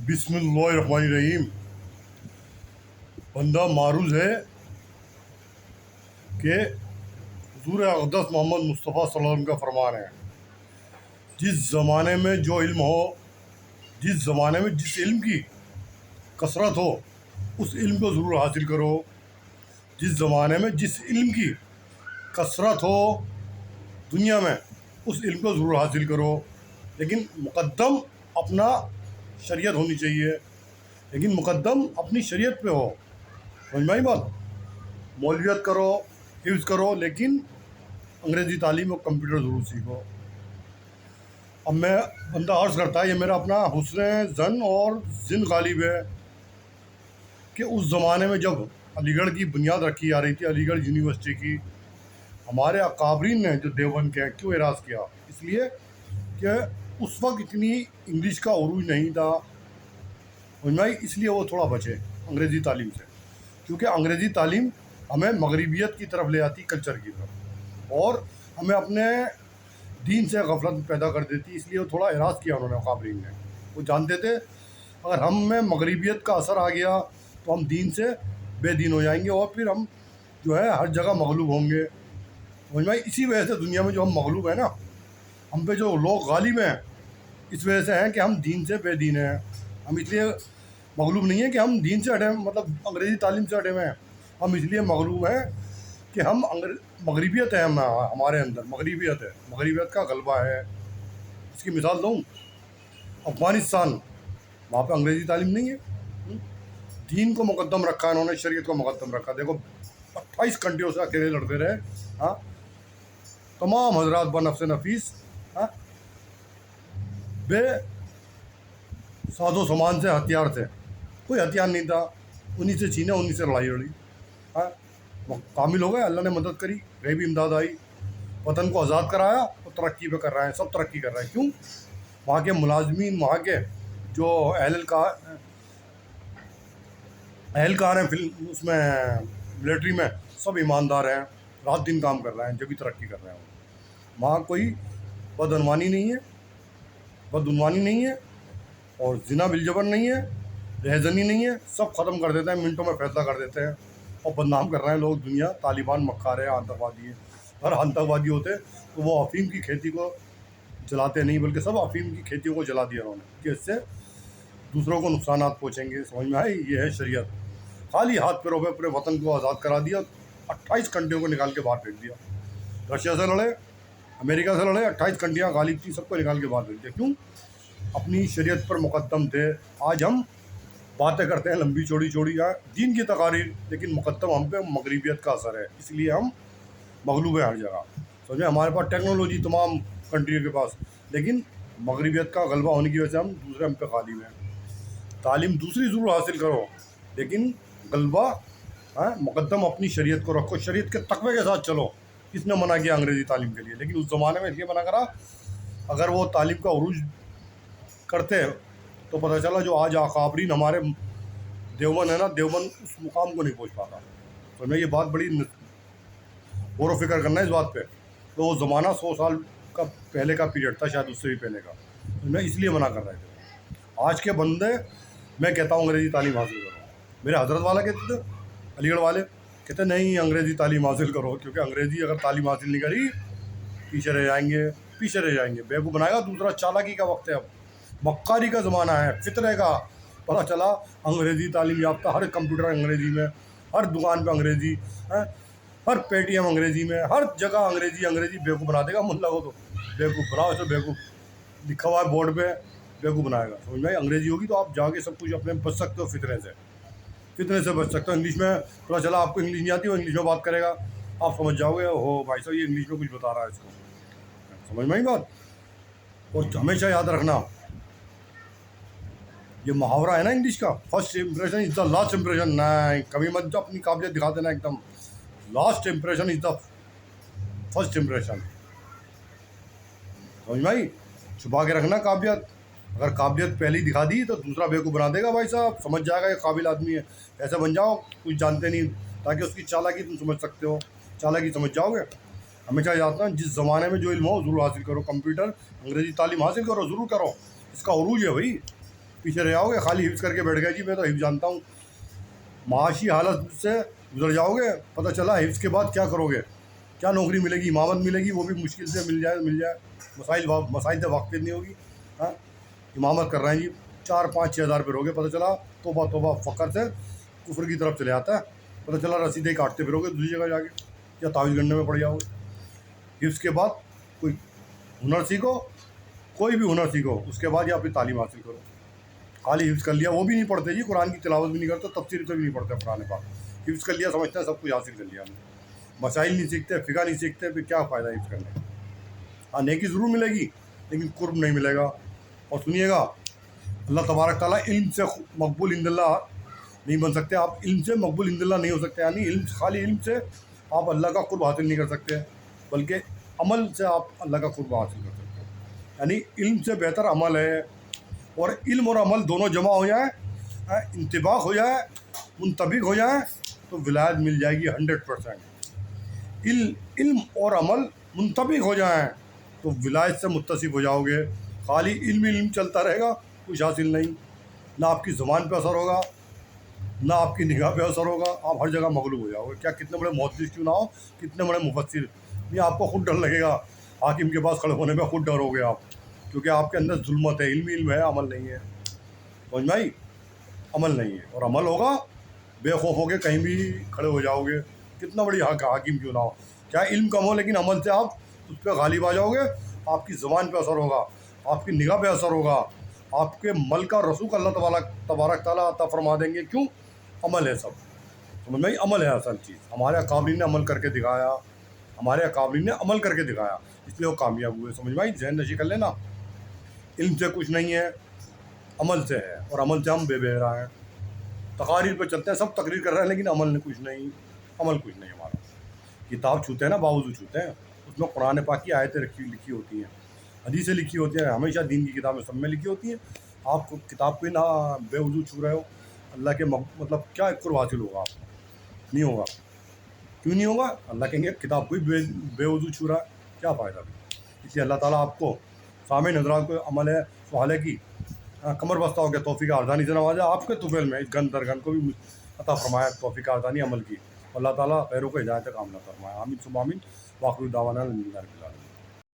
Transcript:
बिस्मिल्लाहिर्रहमानिर्रहीम। बंदा मारूज है कि हुज़ूर अक़दस मोहम्मद मुस्तफ़ा सल्लल्लाहु अलैहि वसल्लम का फरमान है, जिस ज़माने में जो इल्म हो, जिस ज़माने में जिस इल्म की कसरत हो उस इल्म को ज़रूर हासिल करो। जिस ज़माने में जिस इल्म की कसरत हो दुनिया में उस इल्म को ज़रूर हासिल करो, लेकिन मुक़द्दम अपना शरीयत होनी चाहिए, लेकिन मुक़द्दम अपनी शरीयत पे हो। समझ में आई बात? मौलवियत करो, हिफ्ज़ करो, लेकिन अंग्रेज़ी तालीम और कंप्यूटर ज़रूर सीखो। अब मैं बंदा अर्ज़ करता है, ये मेरा अपना हुस्न ज़न और ज़िन गालिब है कि उस ज़माने में जब अलीगढ़ की बुनियाद रखी जा रही थी, अलीगढ़ यूनिवर्सिटी की, हमारे अकाबरीन ने जो देवबंद के क्यों एराज़ किया, इसलिए कि उस वक्त इतनी इंग्लिश का उरूज नहीं था, इसलिए वो थोड़ा बचे अंग्रेज़ी तालीम से, क्योंकि अंग्रेज़ी तालीम हमें मगरिबियत की तरफ ले आती, कल्चर की तरफ, और हमें अपने दीन से गफलत पैदा कर देती। इसलिए वो थोड़ा एराज़ किया उन्होंने अकाबरीन ने। वो जानते थे अगर हम में मगरिबियत का असर आ गया तो हम दीन से बेदीन हो जाएंगे और फिर हम जो है हर जगह मगलूब होंगे। समझ में? इसी वजह से दुनिया में जो हम मगलूब हैं ना, हम पे जो लोग गालिब हैं, इस वजह से हैं कि हम दीन से बेदीन हैं। हम इसलिए मगलूब नहीं है कि हम दीन से हटे, मतलब अंग्रेज़ी तालीम से हटे हुए हैं। हम इसलिए मगलूब हैं कि हम मगरिबियत है, हमारे अंदर मगरिबियत है, मगरिबियत का गलबा है। इसकी मिसाल दूँ, अफ़गानिस्तान, वहाँ पे अंग्रेज़ी तालीम नहीं है, दीन को मुक़द्दम रखा है इन्होंने, शरीयत को मुक़द्दम रखा। देखो 28 घंटियों से अकेले लड़ते रहे। हाँ, तमाम हजरात बनफ्स नफीस, हाँ, बे साजो सामान से, हथियार थे, कोई हथियार नहीं था, उन्हीं से छीने, उन्हीं से लड़ाई लड़ी। हाँ, वो कामिल हो गए, अल्लाह ने मदद करी, गैबी इमदाद आई, वतन को आज़ाद कराया, तो तरक्की पे कर रहे हैं, सब तरक्की कर रहे हैं। क्यों? वहाँ के मुलाजमीन, वहाँ के जो एहलकार हैं फिल्म उसमें मिलिट्री में, सब ईमानदार हैं, रात दिन काम कर रहे हैं, जब भी तरक्की कर रहे हैं। वहाँ कोई बदअनवानी नहीं है, बदउनवानी नहीं है, और जिना बिलजबर नहीं है, रहजनी नहीं है, सब ख़त्म कर देते हैं, मिनटों में फैसला कर देते हैं। और बदनाम कर रहे हैं लोग दुनिया, तालिबान मक्कार है, आतंकवादी है। अगर आतंकवादी होते तो वो अफ़ीम की खेती को जलाते नहीं, बल्कि सब अफ़ीम की खेतियों को जला दिया उन्होंने, कि इससे दूसरों को नुकसान पहुँचेंगे। समझ में आई? ये है शरीयत। खाली हाथ पैरों पे पूरे वतन को आज़ाद करा दिया, 28 घंटियों को निकाल के बाहर फेंक दिया। रशिया से लड़े, अमेरिका से लड़े, 28 घंटियाँ गालिब थी, सबको निकाल के बाहर फेंक दिया। क्यों? अपनी शरीयत पर मुक़द्दम थे। आज हम बातें करते हैं लंबी चौड़ी दीन की तकारीर, लेकिन मुक़द्दम हम पे मगरिबियत का असर है, इसलिए हम मगलूब हैं हर जगह। समझे? हमारे पास टेक्नोलॉजी तमाम कंट्रियों के पास, लेकिन मगरिबियत का गलबा होने की वजह से हम दूसरे हम पे गालिब हैं। तालीम दूसरी ज़रूर हासिल करो, लेकिन गलबा मुक़द्दम अपनी शरीयत को रखो, शरीयत के तक़वे के साथ चलो। किसने मना किया अंग्रेज़ी तालीम के लिए? लेकिन उस ज़माने में इसलिए मना करा, अगर वो तालीम का उरूज करते तो पता चला जो आज अकाबरीन हमारे देवबंद है ना, देवबंद उस मुकाम को नहीं पहुँच पाता। तो मैं ये बात बड़ी गौर व फिक्र करना है इस बात पे। तो वो ज़माना 100 साल का पहले का पीरियड था, शायद उससे भी पहले का, तो मैं इसलिए मना कर रहे थे। आज के बंदे, मैं कहता हूँ अंग्रेज़ी तालीम हासिल करो। मेरे हजरत वाला कहते थे, अलीगढ़ वाले कहते नहीं अंग्रेज़ी तालीम हासिल करो, क्योंकि अंग्रेज़ी अगर तालीम हासिल नहीं करी पीछे रह जाएंगे, पीछे रह जाएंगे, बेवकूफ़ बनाएगा दूसरा। चालाकी का वक्त है, अब मक्कारी का ज़माना है, फितरे का। पता चला अंग्रेज़ी तालीम याफ्ता, हर कंप्यूटर अंग्रेज़ी में, हर दुकान पे अंग्रेज़ी है, हर पेटीएम अंग्रेज़ी में, हर जगह अंग्रेज़ी। बेवकूफ़ बना देगा मुल्ला को, तो बेवकूफ़ बनाओ, ऐसे बेवकूफ़ लिखा हुआ है बोर्ड पे, बेवकूफ़ बनाएगा। समझ में? अंग्रेज़ी होगी तो आप जाके सब कुछ अपने बच सकते हो, फितरे से बच सकते हो। इंग्लिश में पता चला आपको इंग्लिश नहीं आती, वो इंग्लिश में बात करेगा, आप समझ जाओगे हो भाई साहब ये इंग्लिश में कुछ बता रहा है इसको। समझ में आई बात? और हमेशा याद रखना, ये मुहावरा है ना इंग्लिश का, first impression is the last impression. नहीं, कभी मत जो अपनी काबिलियत दिखा देना, एकदम last impression is the first impression. समझ में आई? छुपा के रखना काबिलियत। अगर काबिलियत पहले ही दिखा दी तो दूसरा बेवकूफ़ बना देगा, भाई साहब समझ जाएगा ये काबिल आदमी है। ऐसे बन जाओ कुछ जानते नहीं, ताकि उसकी चालाकी तुम समझ सकते हो, चालाकी समझ जाओगे। हमेशा याद रखना, जिस ज़माने में जो इल्म हो ज़रूर हासिल करो। कंप्यूटर अंग्रेज़ी तालीम हासिल करो, ज़रूर करो, इसका उरूज है भाई। پیچھے رہ جاؤ گے، خالی حفظ کر کے بیٹھ گئے جی میں تو حفظ جانتا ہوں. معاشی حالت سے گزر جاؤ گے، پتہ چلا حفظ کے بعد کیا کرو گے، کیا نوکری ملے گی، امامت ملے گی، وہ بھی مشکل سے مل جائے. مسائل سے واقفیت نہیں ہوگی. ہاں، امامت کر رہے ہیں جی 4-5-6 ہزار پہ روگے، پتہ چلا توبہ فقر سے کفر کی طرف چلے آتا ہے. پتہ چلا رسیدیں کاٹتے پھرو گے دوسری جگہ جا کے، یا تعویذ گننے میں پڑ جاؤ گے. حفظ کے بعد کوئی ہنر سیکھو، کوئی بھی ہنر سیکھو، اس کے بعد یا اپنی تعلیم حاصل کرو. خالی حفظ کر لیا، وہ بھی نہیں پڑھتے جی، قرآن کی تلاوت بھی نہیں کرتے، تفسیر تو بھی نہیں پڑھتے قرآن پاک. حفظ کر لیا سمجھتے ہیں سب کچھ حاصل کر لیا ہم نے. مسائل نہیں سیکھتے، فقہ نہیں سیکھتے، پھر کیا فائدہ حفظ کرنے کا. ہاں نیکی ضرور ملے گی لیکن قرب نہیں ملے گا. اور سنیے گا، اللہ تبارک تعالیٰ علم سے مقبول عند اللہ نہیں بن سکتے. آپ علم سے مقبول عند اللہ نہیں ہو سکتے، یعنی خالی علم سے آپ اللہ کا قرب حاصل نہیں کر سکتے، بلکہ عمل سے آپ اللہ کا قرب حاصل کر سکتے ہیں. یعنی علم سے بہتر عمل ہے، اور علم اور عمل دونوں جمع ہو جائیں، انطباق ہو جائے، منطبق ہو جائیں، تو ولایت مل جائے گی 100%. علم اور عمل منطبق ہو جائیں تو ولایت سے متصف ہو جاؤ گے. خالی علم چلتا رہے گا، کچھ حاصل نہیں. نہ آپ کی زبان پہ اثر ہوگا، نہ آپ کی نگاہ پہ اثر ہوگا، آپ ہر جگہ مغلوب ہو جاؤ گے. کیا کتنے بڑے محدث کیوں نہ ہو، کتنے بڑے مفسر، یہ آپ کو خود ڈر لگے گا. حاکم کے پاس کھڑے ہونے پہ خود ڈرو گے آپ، کیونکہ آپ کے اندر ظلمت ہے. علم ہے، عمل نہیں ہے. سمجھ میں آئی؟ عمل نہیں ہے، اور عمل ہوگا بے خوف ہو کے کہیں بھی کھڑے ہو جاؤ گے، کتنا بڑی حاکم کیوں نہ ہو. چاہے علم کم ہو لیکن عمل سے آپ اس پہ غالب آ جاؤ گے. آپ کی زبان پہ اثر ہوگا، آپ کی نگاہ پہ اثر ہوگا، آپ کے ملک اور رسوخ اللہ تبارک تعالیٰ عطا فرما دیں گے. کیوں؟ عمل ہے سب. سمجھ میں؟ عمل ہے اصل چیز. ہمارے اکابرین نے عمل کر کے دکھایا، ہمارے اکابرین نے عمل کر کے دکھایا، اس لیے وہ کامیاب ہوئے. سمجھ میں؟ ذہن نشی کر لینا. علم سے کچھ نہیں ہے، عمل سے ہے، اور عمل سے ہم بے بہرا ہیں. تقاریر پہ چلتے ہیں، سب تقریر کر رہے ہیں لیکن عمل کچھ نہیں. عمل کچھ نہیں ہمارا. کتاب چھوتے ہیں نا، باوضو چھوتے ہیں، اس میں قرآن پاک کی آیتیں لکھی ہوتی ہیں، حدیثیں لکھی ہوتی ہیں، ہمیشہ دین کی کتابیں سب میں لکھی ہوتی ہیں. آپ کو کتاب پہ نہ بے وضو چھو رہے ہو، اللہ کے مطلب کیا قرب حاصل ہوگا آپ کو؟ نہیں ہوگا. کیوں نہیں ہوگا؟ اللہ کہیں گے کتاب کو ہی بے وضو چھو رہا ہے، کیا فائدہ بھی. اس لیے اللہ تعالیٰ آپ کو سامعین حضرات کو عمل ہے سہالے کی کمر بستہ ہو کے توفیق ارزانی سے نوازا. آپ کے طفیل میں اس گن درگن کو بھی عطا فرمایا توفیق ارزانی عمل کی. اللہ تعالیٰ غیروں کو ہدایت کا کام نہ فرمایا. آمین ثم آمین. واخر دعوانا الحمد للہ رب العالمین.